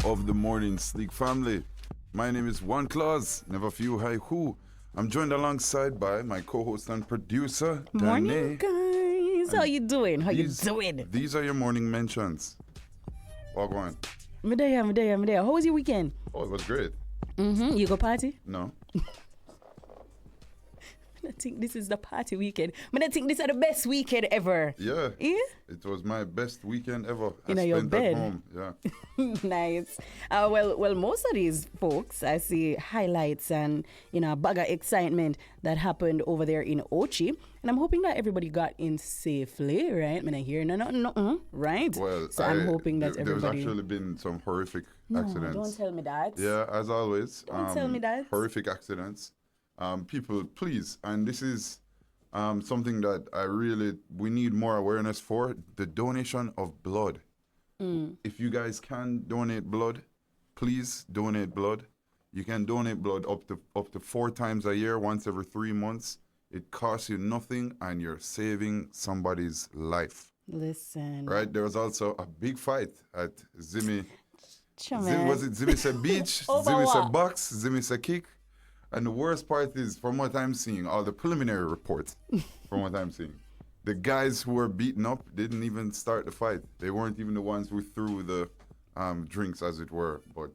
of the morning, Sleek family. My name is One Claus, never few hi who. I'm joined alongside by my co-host and producer, Morning, Danae. guys. How you doing? How you doing? These are your morning mentions. Walk on. Me there. How was your weekend? Oh, it was great. You go party? No. I think this is the party weekend. I think this is the best weekend ever. Yeah. Yeah? It was my best weekend ever. In I your spent bed? at home. Yeah. Nice. Well, most of these folks, I see highlights and, a bag of excitement that happened over there in Ochi. And I'm hoping that everybody got in safely, right? I hear nothing, right? Well, so I'm hoping that there's everybody... actually been some horrific No, accidents. don't tell me that. Yeah, as always. Don't tell me that. Horrific accidents. People, please, and this is something that we need more awareness for, the donation of blood. If you guys can donate blood, please donate blood. You can donate blood up to 4 times a year, once every 3 months. It costs you nothing, and you're saving somebody's life. Listen. Right? There was also a big fight at Zimi. Man. Was it Zimi said beach? Over Zimi what? said box? Zimi said kick? And the worst part is, from what I'm seeing, all the preliminary reports, from what I'm seeing, the guys who were beaten up didn't even start the fight. They weren't even the ones who threw the drinks, as it were. But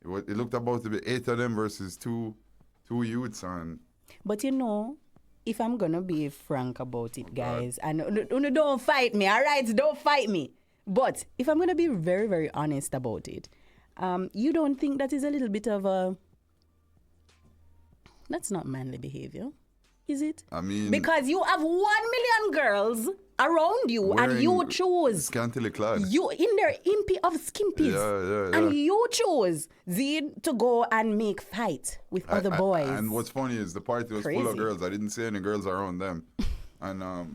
it looked about to be 8 of them versus two youths. But if I'm going to be frank about it, guys, and don't fight me, all right? Don't fight me. But if I'm going to be very, very honest about it, you don't think that is a little bit of a... That's not manly behavior, is it? I mean... Because you have 1 million girls around you and you choose... Scantily clad. You in their impy of skimpies. Yeah. And you chose to go and make fight with other boys. And what's funny is the party was full of girls. I didn't see any girls around them. And I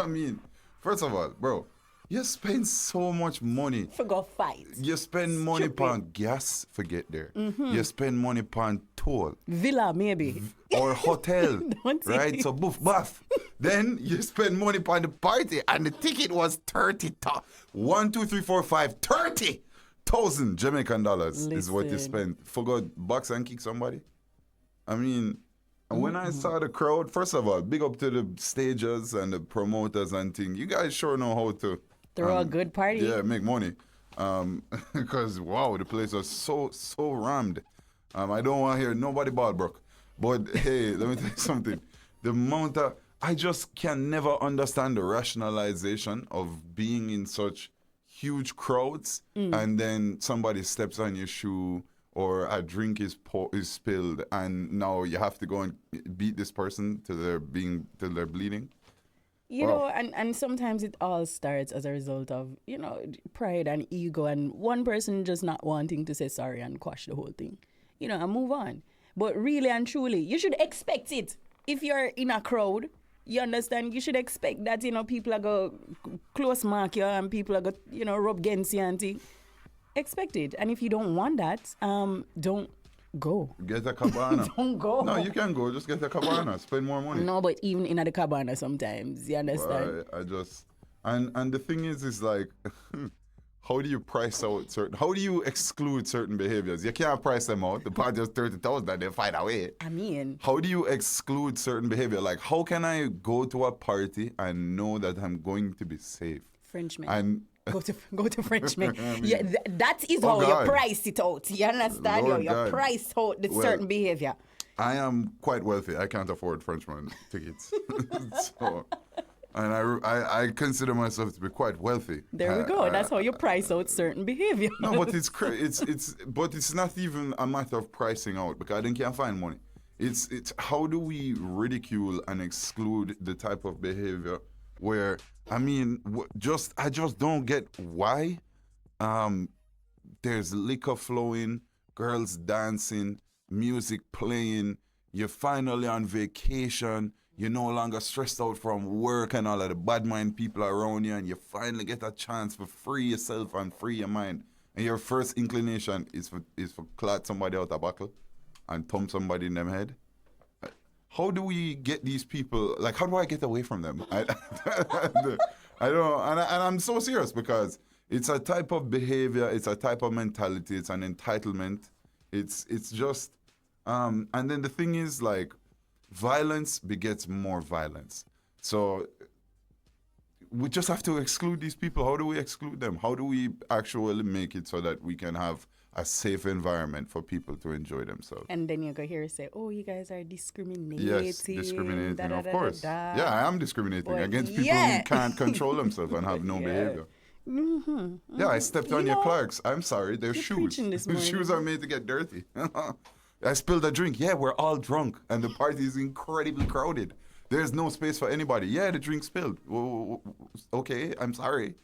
mean, first of all, bro, you spend so much money. For go fight. You spend money on gas, forget there. You spend money on toll. Villa, maybe. Or hotel. Right? It. So, bath. Then you spend money on the party, and the ticket was 30,000 Jamaican dollars is what you spend. For God, box and kick somebody? I mean... And when I saw the crowd, first of all, big up to the stagers and the promoters and things. You guys sure know how to... Throw a good party. Yeah, make money. Because, wow, the place was so rammed. I don't want to hear nobody ball broke. But, hey, let me tell you something. The amount of... I just can never understand the rationalization of being in such huge crowds and then somebody steps on your shoe or a drink is spilled, and now you have to go and beat this person till they're bleeding. You know, and sometimes it all starts as a result of, pride and ego and one person just not wanting to say sorry and quash the whole thing, and move on. But really and truly, you should expect it. If you're in a crowd, you understand, you should expect that, people are going to close mark you and people are going to, rub against you and thing. Expect it. And if you don't want that, don't go. Get a cabana. Don't go. No, you can go. Just get a cabana. Spend more money. No, but even in the cabana sometimes, you understand? I just... And the thing is like, how do you price out how do you exclude certain behaviors? You can't price them out. The party is 30,000 and they find a way. I mean... How do you exclude certain behavior? Like, how can I go to a party and know that I'm going to be safe? Frenchman. And... Go to Frenchman. Yeah, that is Oh, how God. you price it out. You understand? Lord You God. price out the certain behavior. I am quite wealthy. I can't afford Frenchman tickets. So, and I consider myself to be quite wealthy. There we go. That's how you price out certain behavior. No, but but it's not even a matter of pricing out because I can't find money. It's how do we ridicule and exclude the type of behavior where I mean I just don't get why there's liquor flowing, girls dancing, music playing, you're finally on vacation, you're no longer stressed out from work and all of the bad mind people around you, and you finally get a chance to free yourself and free your mind. And your first inclination is for clot somebody out a buckle and thump somebody in them head. How do we get these people, like, how do I get away from them? I don't, and I'm so serious because it's a type of behavior, it's a type of mentality, it's an entitlement. It's just, and then the thing is, like, violence begets more violence. So we just have to exclude these people. How do we exclude them? How do we actually make it so that we can have a safe environment for people to enjoy themselves? And then you go here and say, oh, you guys are discriminating. Yes, discriminating, da, da, of da, course. da, da. Yeah, I am discriminating But against people yeah. who can't control themselves and have no behavior. Yeah, I stepped on your Clarks. I'm sorry, they're you're shoes. preaching this morning. Shoes are made to get dirty. I spilled a drink. Yeah, we're all drunk, and the party is incredibly crowded. There's no space for anybody. Yeah, the drink spilled. Okay, I'm sorry.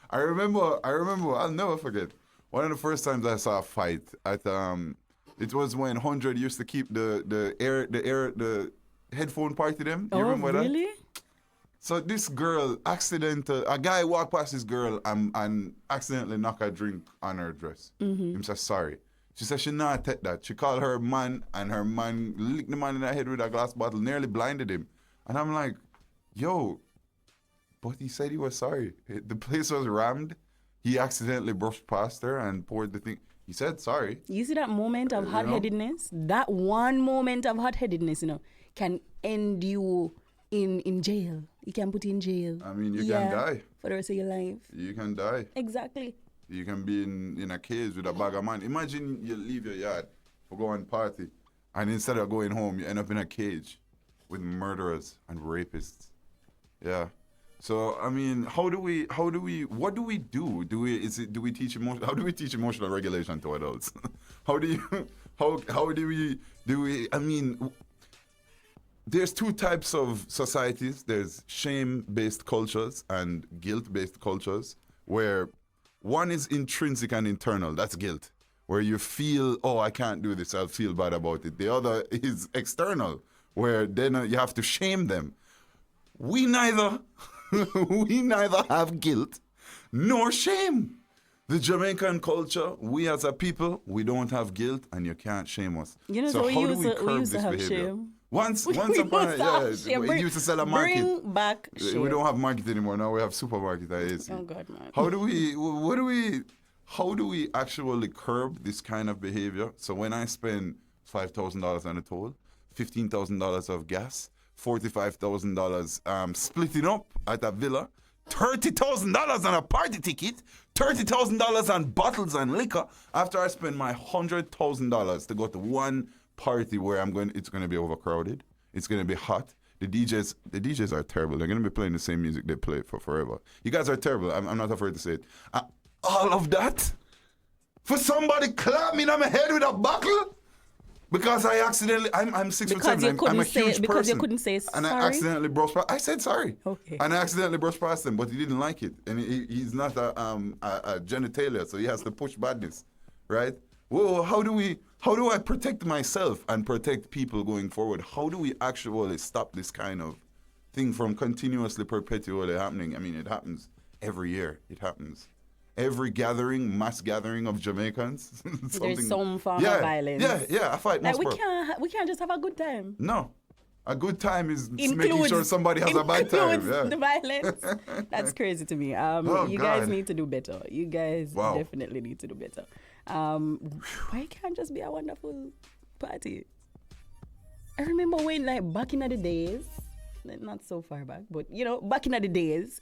I remember. I'll never forget. One of the first times I saw a fight at it was when 100 used to keep the headphone party them. You remember that? Really? So this girl a guy walked past this girl and accidentally knocked a drink on her dress. Him said sorry. She said she not take that. She called her man, and her man licked the man in the head with a glass bottle, nearly blinded him. And I'm like, yo, but he said he was sorry. The place was rammed. He accidentally brushed past her and poured the thing. He said sorry. You see that moment of hot-headedness? That one moment of hot-headedness, can end you in jail. You can put you in jail. I mean, you can die. For the rest of your life. You can die. Exactly. You can be in a cage with a bag of man. Imagine you leave your yard for going party, and instead of going home, you end up in a cage with murderers and rapists. Yeah. So I mean, what do we do? Do we teach how do we teach emotional regulation to adults? How do we I mean, there's two types of societies. There's shame-based cultures and guilt-based cultures, where one is intrinsic and internal. That's guilt, where you feel, oh, I can't do this, I'll feel bad about it. The other is external, where then you have to shame them. We neither have guilt nor shame. The Jamaican culture, we as a people, we don't have guilt, and you can't shame us. So how do we we curb used to this have behavior? shame. Once upon a we used to sell a market. Bring back shame. We don't have market anymore. Now we have supermarket at AC. Oh God, man. How do we actually curb this kind of behavior? So when I spend $5,000 on a toll, $15,000 of gas, $45,000 splitting up at a villa, $30,000 on a party ticket, $30,000 on bottles and liquor, after I spend my $100,000 to go to one party where it's going to be overcrowded, it's going to be hot. The DJs are terrible. They're going to be playing the same music they play for forever. You guys are terrible. I'm not afraid to say it. All of that for somebody clap me on my head with a buckle because I accidentally. I'm 6'7". I'm a huge person. Because you couldn't say sorry. And I accidentally brushed past. I said sorry. Okay. And I accidentally brushed past him, but he didn't like it, and he's not a genitalia, so he has to push badness, right? Well, how do I protect myself and protect people going forward? How do we actually stop this kind of thing from continuously, perpetually happening? I mean, it happens every year. It happens. Every mass gathering of Jamaicans. There's some form of violence. Yeah, I fight most we can't just have a good time. No. A good time is making sure somebody has a bad time. Yeah. The violence. That's crazy to me. You guys need to do better. You guys definitely need to do better. Why can't just be a wonderful party? I remember when, back in the days, not so far back, but back in the days,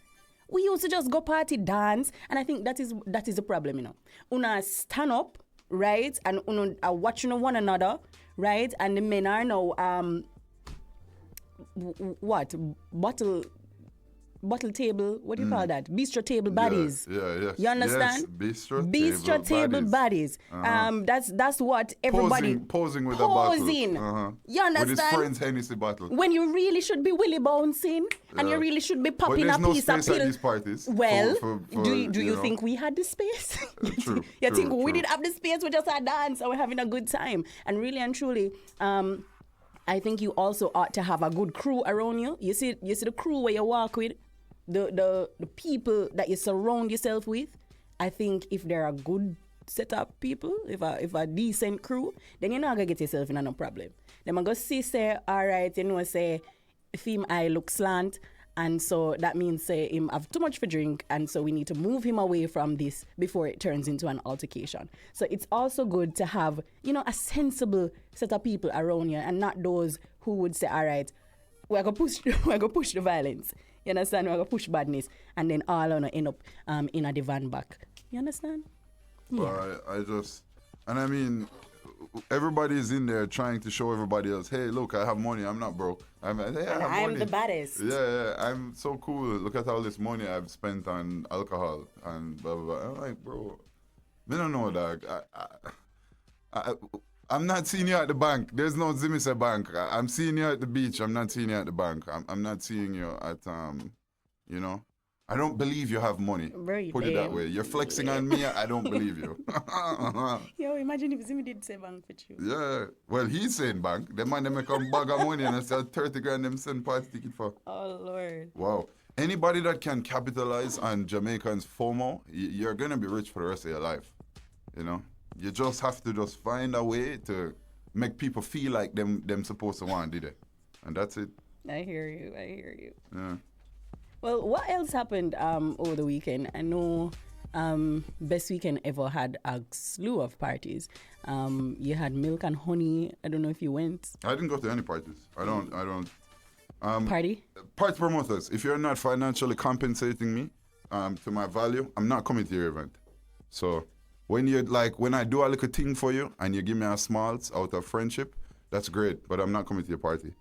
we used to just go party, dance, and I think that is the problem, Una stand up, right, and una are watching one another, right, and the men are now bottle table, what do you call that? Bistro table bodies. Yeah. You understand? Yes, bistro table bodies. That's what everybody posing with a bottle. You understand? With his friend's Hennessy bottle. When you really should be willy bouncing and you really should be popping a piece of pill. At these parties. Well, do you think we had the space? True. You think we didn't have the space? We just had dance and we're having a good time. And really and truly, I think you also ought to have a good crew around you. You see the crew where you walk with, the people that you surround yourself with. I think if they're a good set up people, if a decent crew, then you're not gonna get yourself in no problem. Then I'm gonna say, all right, say, film eye look slant, And so that means say him have too much for drink, and so we need to move him away from this before it turns into an altercation. So it's also good to have, a sensible set of people around you, and not those who would say, all right, we're gonna push the violence. You understand? We're gonna push badness, and then all gonna end up in a divan back. You understand? Well, I just, and I mean, everybody's in there trying to show everybody else, hey, look, I have money, I'm not broke. I have I'm money. the baddest. Yeah, I'm so cool. Look at all this money I've spent on alcohol and blah, blah, blah. I'm like, bro, I don't know, dog. I'm not seeing you at the bank. There's no Zimi say bank. I'm seeing you at the beach. I'm not seeing you at the bank. I'm not seeing you at, I don't believe you have money. Very Put it that lame. way. You're flexing on me. I don't believe you. Yo, imagine if Zimi did say bank for you. Yeah. Well, he's saying bank. The man, they make a bag of money and I sell 30 grand them send party ticket for. Oh, Lord. Wow. Anybody that can capitalize on Jamaicans' FOMO, you're going to be rich for the rest of your life. You just have to just find a way to make people feel like them supposed to want, did it? And that's it. I hear you. Yeah. Well, what else happened over the weekend? I know Best Weekend Ever had a slew of parties. You had Milk and Honey. I don't know if you went. I didn't go to any parties. I don't. Party? Party promoters, if you're not financially compensating me to my value, I'm not coming to your event. So when I do a little thing for you and you give me a smalls out of friendship, that's great. But I'm not coming to your party.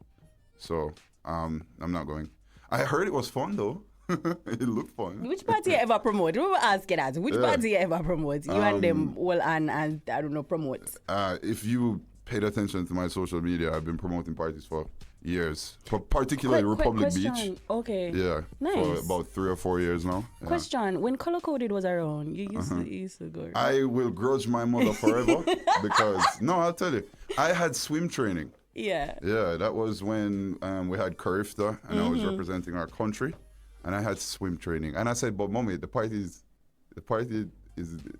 So I'm not going. I heard it was fun though. It looked fun. Which party you ever promote? We were asking that. Which party you ever promote? You and them well and I don't know, promote. If you paid attention to my social media, I've been promoting parties for years. Particularly Republic question. Beach. Okay. Yeah. Nice. For about 3 or 4 years now. Yeah. Question. When Color Coded was around, you used to go. Right? I will grudge my mother forever because, no, I'll tell you, I had swim training. Yeah. Yeah, that was when we had Carifta and I was representing our country and I had swim training. And I said, but mommy, the party is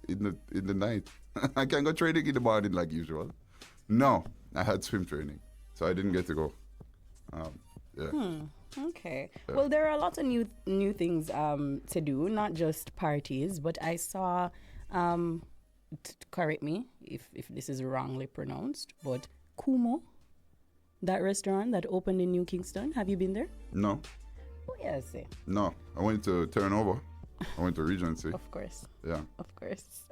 in the night. I can't go training in the morning like usual. No, I had swim training, so I didn't get to go. Okay. Yeah. Well, there are a lot of new things to do, not just parties, but I saw, correct me if this is wrongly pronounced, but Kumo, that restaurant that opened in New Kingston. Have you been there? No. Oh, yes. No, I went to Turnover. I went to Regency. Of course. Yeah. Of course.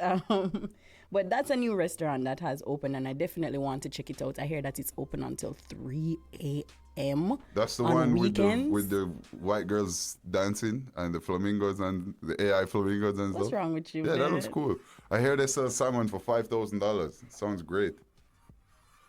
But that's a new restaurant that has opened, and I definitely want to check it out. I hear that it's open until 3 a.m. That's the on one weekends. with the white girls dancing and the flamingos and the AI flamingos and stuff. What's wrong with you? Yeah, man? that looks cool. I hear they sell salmon for $5,000. Sounds great.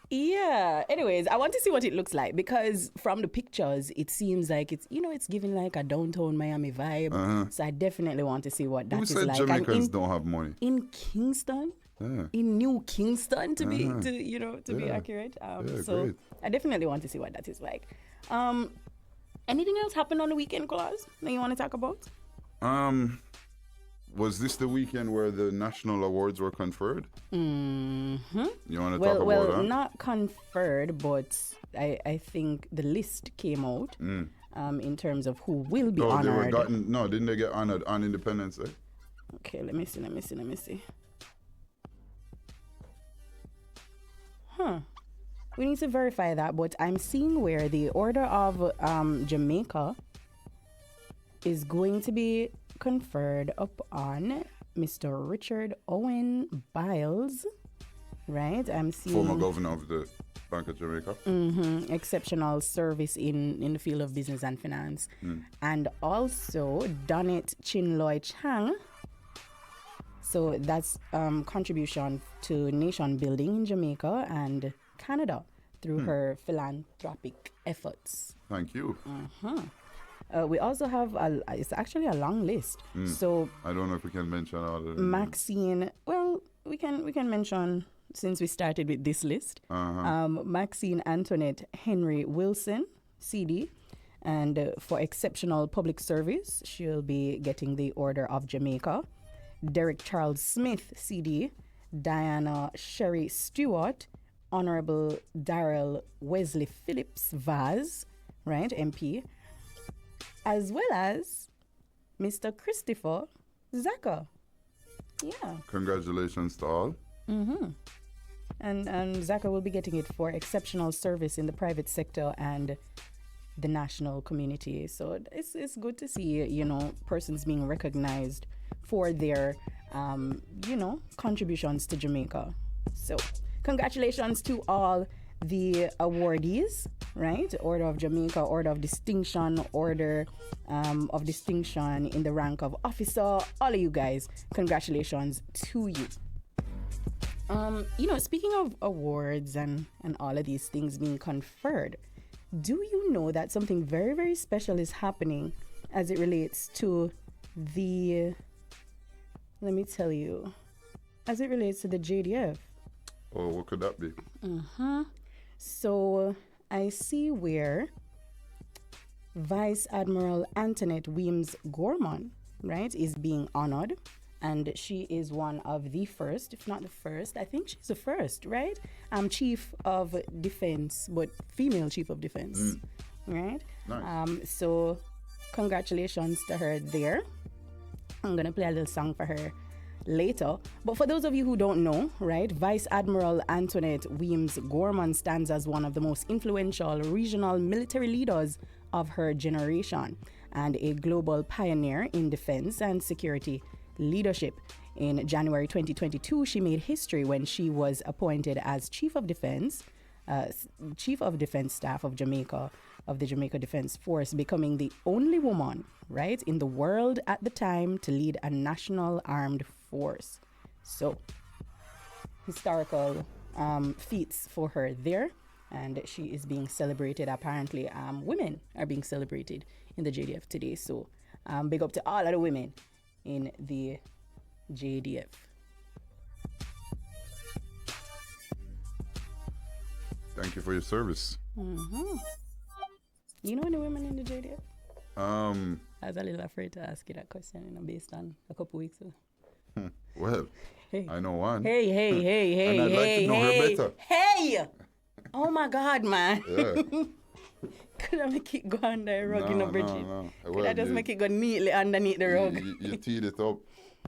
Yeah. Anyways, I want to see what it looks like because from the pictures, it seems like it's giving like a downtown Miami vibe. So I definitely want to see what that Who is said like. Jamaicans don't have money? In Kingston, in New Kingston, to be accurate. So great. I definitely want to see what that is like. Anything else happened on the weekend, Claus, that you want to talk about? Was this the weekend where the national awards were conferred? Mm-hmm. You want to talk about that? Well, not conferred, but I think the list came out in terms of who will be honored. Didn't they get honored on Independence Day? Okay, let me see. We need to verify that, but I'm seeing where the Order of Jamaica is going to be conferred upon Mr. Richard Owen Biles, right? I'm seeing former governor of the Bank of Jamaica. Exceptional service in the field of business and finance, and also Danae Chinloy Chang. So that's contribution to nation building in Jamaica and Canada through her philanthropic efforts. Thank you. We also have it's actually a long list. So I don't know if we can mention all of them. Maxine, well, we can mention since we started with this list. Maxine Antoinette Henry Wilson, CD, and for exceptional public service, she'll be getting the Order of Jamaica. Derek Charles Smith, CD, Diana Sherry Stewart, Honorable Darrell Wesley Phillips Vaz, right, MP. as well as Mr. Christopher Zaka. Yeah. Congratulations to all. And Zaka will be getting it for exceptional service in the private sector and the national community. So it's good to see, you know, persons being recognized for their, you know, contributions to Jamaica. So congratulations to all the awardees, right? Order of Jamaica, Order of Distinction, Order of Distinction in the rank of officer. All of you guys, congratulations to you. You know, speaking of awards and all of these things being conferred, do you know that something very, very special is happening as it relates to the, let me tell you, as it relates to the JDF? Oh, what could that be? So I see where Vice Admiral Antoinette Weems Gorman, right, is being honored. And she is one of the first, if not the first, I think she's the first, right? Chief of Defense, but female Chief of Defense, right? Nice. So congratulations to her there. I'm going to play a little song for her later. But for those of you who don't know, right, Vice Admiral Antoinette Weems Gorman stands as one of the most influential regional military leaders of her generation and a global pioneer in defense and security leadership. In January 2022, she made history when she was appointed as Chief of Defense Staff of Jamaica, of the Jamaica Defense Force, becoming the only woman, right, in the world at the time to lead a national armed force. So, historical feats for her there, and she is being celebrated. Apparently, women are being celebrated in the JDF today. So, big up to all of the women in the JDF. Thank you for your service. You know any women in the JDF? I was a little afraid to ask you that question, you know, based on a couple weeks ago. Well, Hey. I know one. Hey. And I'd like to know her better. Hey! Oh my God, man. Yeah. Could I make it go under the rug, you know, Bridget? No. Could Well, I just make it go neatly underneath the rug? You teed it up.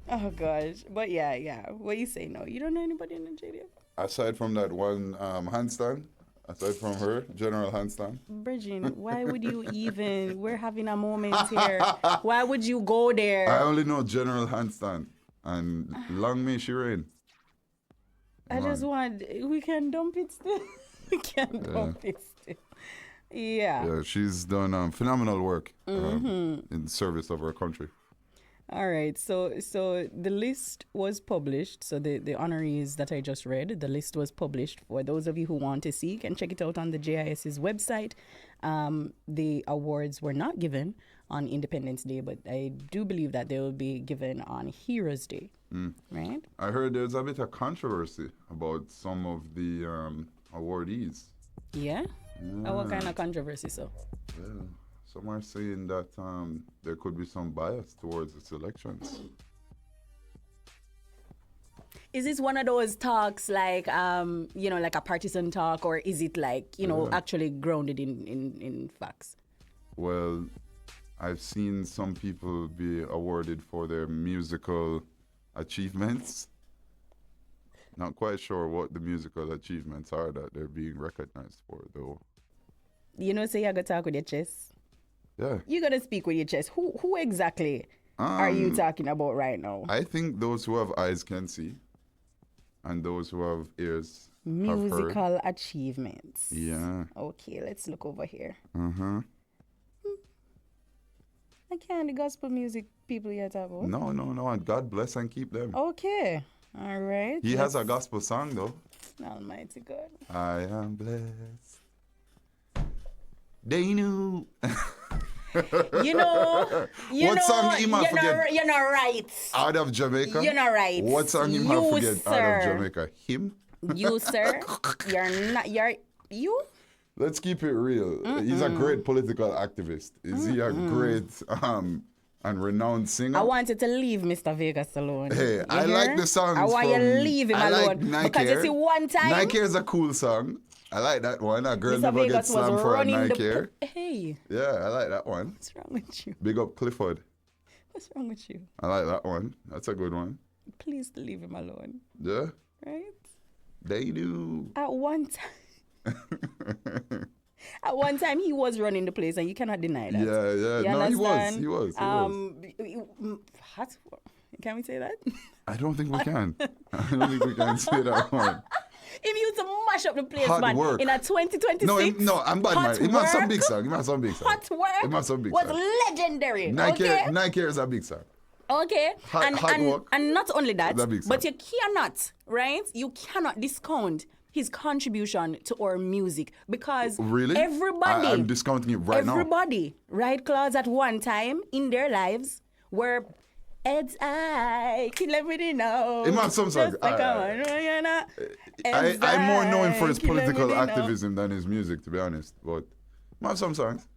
Oh gosh. But yeah. What you say? No, you don't know anybody in the JDF? Aside from that one handstand, aside from her, General Handstand. Bridget, why would you even? We're having a moment here. Why would you go there? I only know General Handstand, and long may she reign. I just want. We can dump it still. We can dump it still. Yeah. She's done phenomenal work in service of our country. All right. So the list was published. So the honorees that I just read, the list was published. For those of you who want to see, you can check it out on the JIS's website. The awards were not given on Independence Day, but I do believe that they will be given on Heroes Day. Right? I heard there's a bit of controversy about some of the awardees. Yeah? What kind of controversy, so? Well, some are saying that there could be some bias towards the selections. Is this one of those talks like, you know, like a partisan talk, or is it like, you know, actually grounded in facts? Well, I've seen some people be awarded for their musical achievements. Not quite sure what the musical achievements are that they're being recognized for, though. You know, say you gotta talk with your chest. Yeah. You gotta speak with your chest. Who exactly are you talking about right now? I think those who have eyes can see, and those who have ears have heard. Musical achievements. Yeah. Okay, let's look over here. I can't the gospel music people yet about. No, and God bless and keep them. Okay. All right. He has a gospel song, though. Almighty God. I am blessed. They knew. What song him have forget? You're not right. Out of Jamaica? You're not right. What song him have forget out of Jamaica? Him? You, sir. You? Let's keep it real. He's a great political activist. Is he a great and renowned singer? I want you to leave Mr. Vegas alone. Hey, I like the songs. I want you to leave him alone. Like Nike because you see one time. Nike is a cool song. I like that one. A girl Mr. never Vegas gets was slammed for a running Nike the. Air. Hey, Yeah, I like that one. what's wrong with you? Big up Clifford. What's wrong with you? I like that one. That's a good one. Please leave him alone. Yeah, Right? they do. At one time. At one time, he was running the place, and you cannot deny that. Yeah. You No, he was. understand? He was. What? Can we say that? I don't think we can. I don't think we can say that one. If you to mash up the place, Hard man, work. in a 2026. No, I'm bad, man. He must have some big song. He must have some big song. Hot work He must have some big was song. legendary. Nike, okay? Nike is a big song. Okay. Hard work. And not only that, That big song. but you cannot, right? You cannot discount his contribution to our music because Really? everybody, I'm discounting it right now. everybody, right, Claude, at one time in their lives were Ed's eye, kill everything now. He must have some song. Just like I'm more known for his kill political everything now. activism than his music, to be honest. But he have some songs.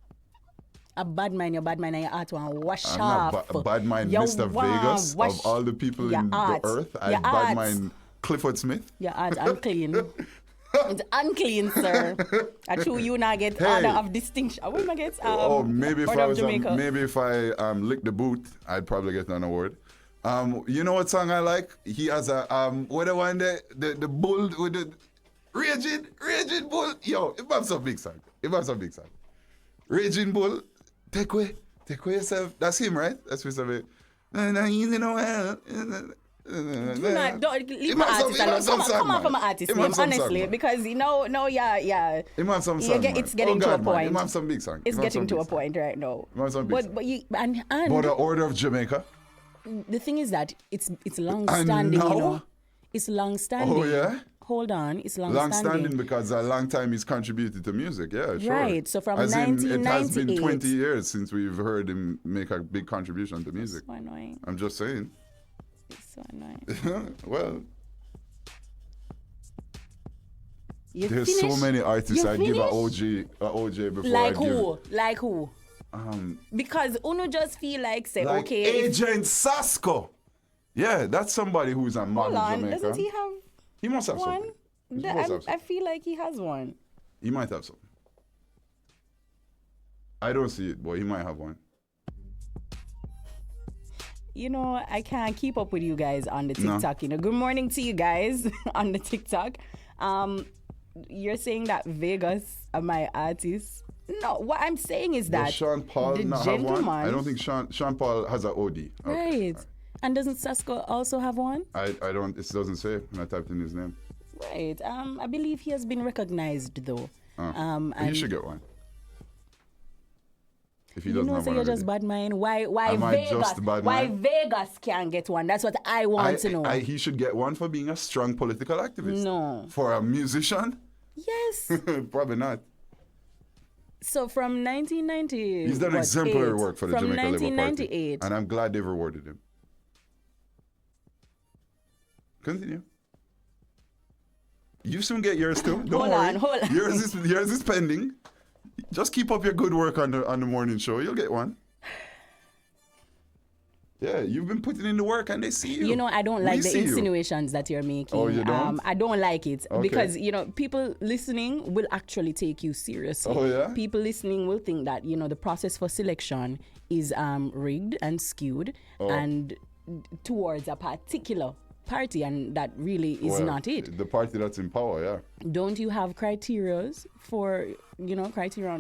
A bad man, your bad man, and your heart want wash I'm off. not bad mind You Mr. want Vegas wash of all the people your in heart. the earth. I Your bad heart. mind Clifford Smith. Your heart unclean. It's unclean, sir. I true you now get Hey. order of distinction. I will get Maybe if Order I of was Jamaica. maybe if I licked the boot, I'd probably get an award. You know what song I like? He has a what the one the bull with the raging bull. Yo, it have some big song. Raging bull, take away yourself. That's him, right? That's Mr. Vegas. You know Don't leave my artist alone. Come on from my artist name, honestly, because yeah. Him have some You song, get- man. it's getting to a Man. point. Him have some big song. It's Him have some getting to big a song. point right now. Him have some big song. But you and But the Order of Jamaica. the thing is that it's long standing, now? you know. It's long standing. Oh, yeah? Hold on, it's long Long standing. standing because a long time he's contributed to music, yeah, sure. Right, so from As in, it has been 1998. 20 years since we've heard him make a big contribution to music. So annoying. I'm just saying. It's so annoying. Well, You there's finish? so many artists You I'd give a finish? OJ before Like I'd give... who? Like who? Because Uno just feel like say, Like okay, if- Agent Sasko. Yeah, that's somebody who's a hold modern on, Jamaica. doesn't he have He must have one? something. He must have I something. feel like he has one. He might have something. I don't see it, but he might have one. You know, I can't keep up with you guys on the No. TikTok. You know, good morning to you guys on the TikTok. You're saying that Vegas are my artist. No, what I'm saying is Does that Sean Paul the not have one? gentleman, I don't think Sean Paul has an OD. Okay. right? And doesn't Sasko also have one? I don't. It doesn't say when I typed in his name. Right. I believe he has been recognized though. He And should get one. If he you doesn't know, have so one you're already. just bad mind. Why Am I Vegas? just a bad Why mind? Vegas can't get one? That's what I want to know. He should get one for being a strong political activist. No. For a musician, Yes. probably not. So from 1990, He's done exemplary work for the from Jamaica Labour Party, 1998. and I'm glad they've rewarded him. Continue. You soon get yours too. Don't Hold worry. on, hold on. Yours is pending. Just keep up your good work on the morning show. You'll get one. Yeah, you've been putting in the work and they see you. You know, I don't We like the see you. insinuations that you're making. Oh, you don't? I don't like it Okay. because, you know, people listening will actually take you seriously. Oh, yeah? People listening will think that, you know, the process for selection is rigged and skewed Oh. and towards a particular party, and that really is Well, not it. The party that's in power, yeah. Don't you have criterion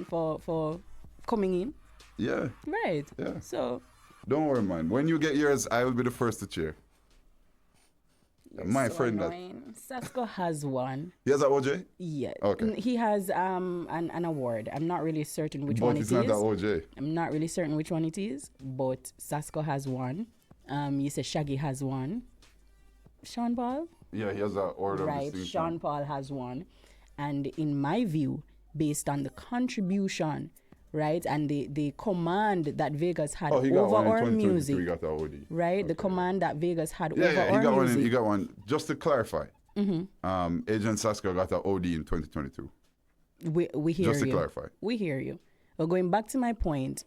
for coming in? Yeah. Right. Yeah. So Don't worry, man. When you get yours, I will be the first to cheer. My so friend, annoying. Sasko has one. he has an OJ, Yeah. Okay. He has an award. I'm not really certain which but one it's it not is. that OJ. I'm not really certain which one it is, but Sasko has one. You say Shaggy has one. Sean Paul? Yeah, he has an order of Right. distinction. Sean Paul has one. And in my view, based on the contribution, right, and the command that Vegas had Oh, he got over one in our 2023. music, He got the OD. right? The command that Vegas had Yeah, over yeah, our he got one. music. He got one. Just to clarify, Mm-hmm. Agent Sasko got an OD in 2022. We hear Just to you. clarify. We hear you. But going back to my point,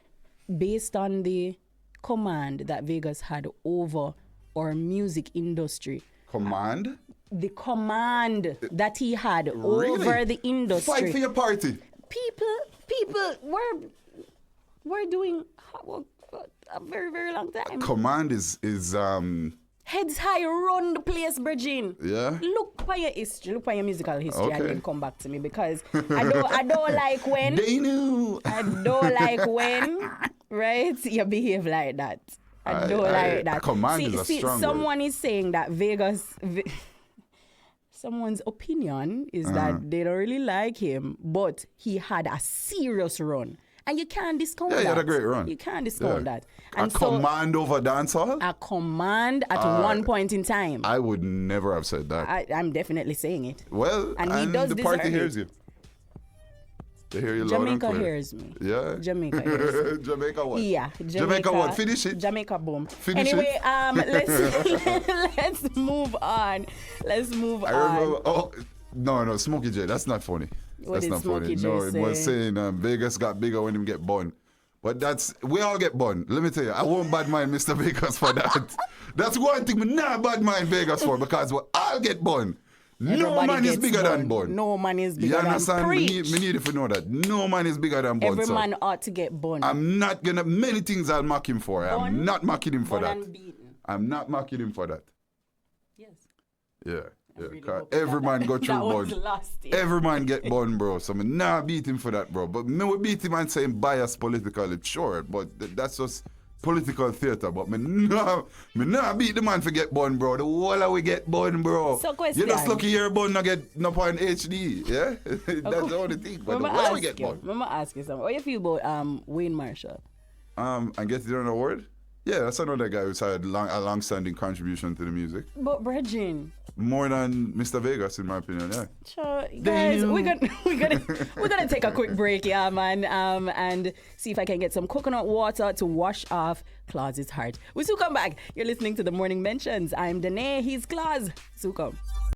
based on the command that Vegas had over our music industry, Command? the command that he had Really? over the industry. Fight for your party. People were doing hard work for a very, very long time. Command is Heads high, run the place, Virgin. Yeah? Look for your history, look for your musical history, and Okay. then come back to me because I don't like when they knew. I don't like when, right? You behave like that. I don't like that. Command is a strong someone word. is saying that someone's opinion is that they don't really like him, but he had a serious run. And you can't discount that. Yeah, he had a great run. You can't discount Yeah. that. And A command over dancehall? a command at one point in time. I would never have said that. I'm definitely saying it. Well, And he does the party deserve hears it. you. They hear you loud and Jamaica clear. hears me. Yeah. Jamaica hears me. Jamaica what? Yeah, Jamaica what? Finish it. Jamaica boom. Finish anyway, it. let's move on. Let's move I on. remember. Oh, no, Smokey J. That's not funny. What That's did not Smokey funny. J No, it was say? saying Vegas got bigger when him get born. But we all get born. Let me tell you, I won't bad mind Mr. Vegas for that. That's one thing we not bad mind Vegas for because we all get born. No Everybody man is gets bigger born. than born. No man is bigger You than understand? We preach. need if you know that. No man is bigger than born. Every so man ought to get born. I'm not gonna many things I'll mock him for. I'm Born, not mocking him for born that. and beaten. I'm not mocking him for that. Yes. Yeah. really 'Cause hope every that- man go through that was born. last year. Every man get born, bro. So me nah beat him for that, bro. But me we beat him and saying bias politically, sure. But that's just political theater. But me nah beat the man for get born, bro. The whole of we get born, bro. So question. You just lucky you're born not get no point HD, yeah? That's the only thing. But the whole of we get born. I'm gonna ask you something. What you feel about Wayne Marshall? And get it on a word? Yeah, that's another guy who's had a long-standing contribution to the music. But Virgin. More than Mr. Vegas, in my opinion, yeah. Sure, guys, we're gonna take a quick break, yeah, man, and see if I can get some coconut water to wash off Claus's heart. We'll soon come back. You're listening to the Morning Mentions. I'm Danae, he's Claus. Soon come.